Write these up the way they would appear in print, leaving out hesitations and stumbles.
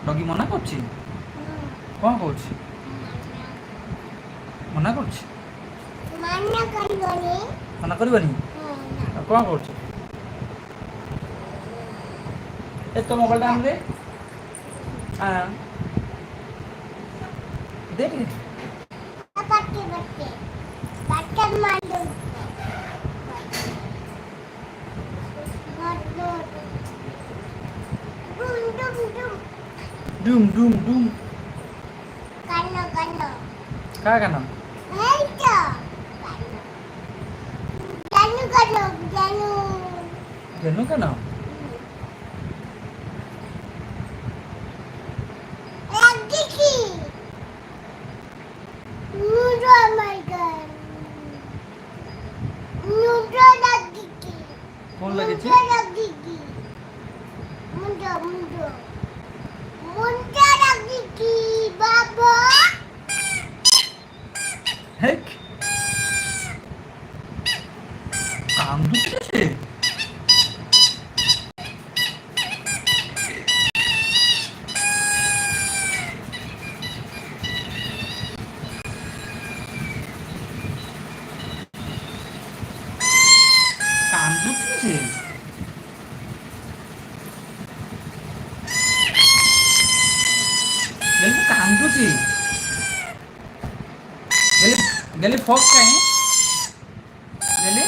Doggy ମନା କରୁଛି? କ'ଣ କହୁଛି? ମନା କରୁଛି? ମନା କରିବନି? ଆଉ କ'ଣ କରୁଛୁ? ଏ ତୋ ମୋବାଇଲଟା ଆଣିଦେ। ଦେଖ ডুম ডুম ডুম কার কানো? গেনু কেন? কোন লাগেছে? হেক কান্দুছে। কান্দুছে গেলে কান্দুছে গেলে গেলে ফক কাହିଁ গেলে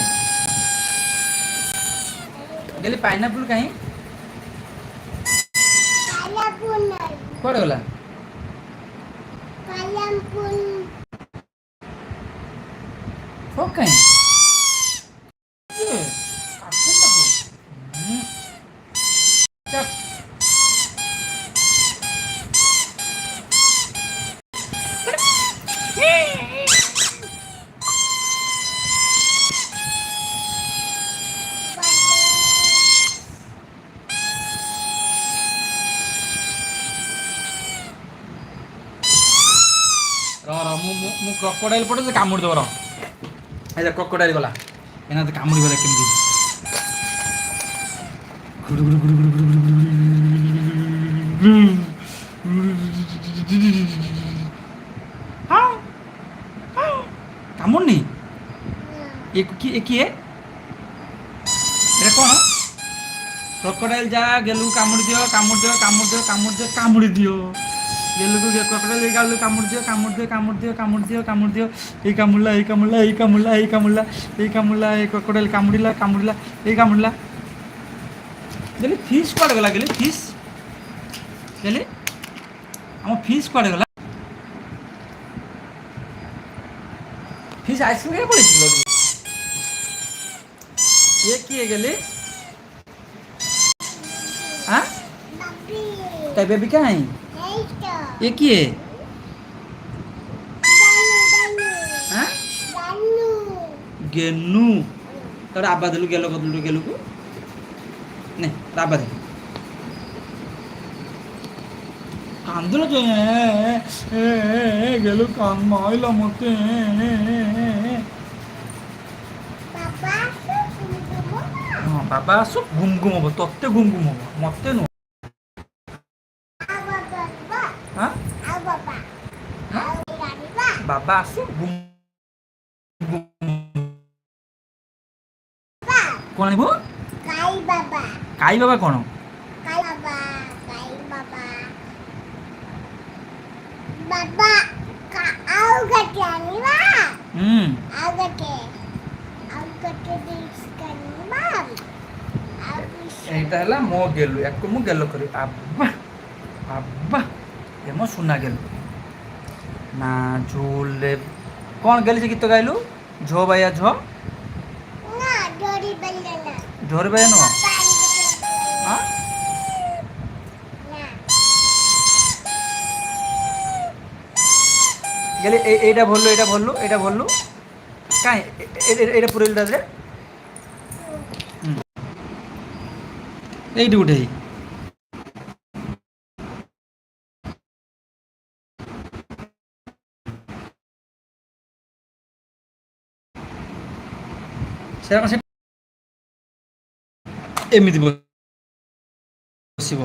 গেলে ପାଇନାପଲ୍ କାହିଁ କୁଆଡ଼େ ଗଲା? ଫକ୍ କାହିଁ ମୁଁ କ୍ରକୋଡାଇଲ୍ ପଟେ ସେ କାମୁଡ଼ି ଦେବ। ଏ କ୍ରକୋଡାଇଲ୍ ଗଲା ଏନା ତ କାମୁଡ଼ି ଗଲା କେମିତି? କାମୁଡ଼ିନି? କିଏ ଏଟା କ'ଣ? କ୍ରକୋଡାଇଲ୍ ଯା ଗେଲୁ କାମୁଡ଼ି ଦିଅ କାମୁଡ଼ି ଦିଅ କାମୁଡ଼ି ଦିଅ କାମୁଡ଼ି ଦିଅ କାମୁଡ଼ି ଦିଅ ଗେଲୁକୁ କ୍ରକୋଡାଇଲ୍ ଏଇ ଗାଲୁ କାମୁଡ଼ି ଦିଅ କାମୁଡ଼ି ଦିଅ କାମୁଡ଼ି ଦିଅ କାମୁଡ଼ି ଦିଅ କାମୁଡ଼ି ଦିଅ ଏଇ କାମୁଡ଼ିଲା ଏଇ କାମୁଡ଼ିଲା ଏଇ କାମୁଡ଼ିଲା ଏଇ କାମୁଡ଼ିଲା ଏଇ କାମୁଡ଼ିଲା ଏଇ କ୍ରକୋଡାଇଲ୍ କାମୁଡ଼ିଲା କାମୁଡ଼ିଲା ଏଇ କାମୁଡ଼ିଲା। ଗେଲି ଫିସ୍ କୁଆଡ଼େ ଗଲା? ଗେଲି ଫିସ୍ ଗେଲି ଆମ ଫିସ୍ କୁଆଡ଼େ ଗଲା? ଫିସ୍ ଆଇସ୍କ୍ରିମ୍ ଖାଇ ପଳେଇছিল। ये किए गले? हाँ? क्या बेबी क्या है? ये किए? हाँ? गेनू। तो आबा दिलु गेलो बदलु गेलु को? नहीं, आबा दे। कांदुलो जो गेलु कान माइला मते। बाबा आसु घुम घुम हम तत्ते घुम घुम हम मत नु बाबा आसु घुम कौन आनिबो? काई बाबा कौन? बाबा आउ गटे आनिबा आउ गटे এইটা হলা মো গেলু একটু মু গেল করি আব্বা আব্বা এ মো সুনা গেলু না ঝুলে কোন গেলি যে গীত গাইলু ঝো ভাইয়া ঝো না ডরি বাইয়া না ডরি বাইয়া নো হ্যাঁ না গেলি এইটা বললু এটা বললু কাই এটা পুরেলটা রে এইটি উঠেই ଏମିତି ବସିବ।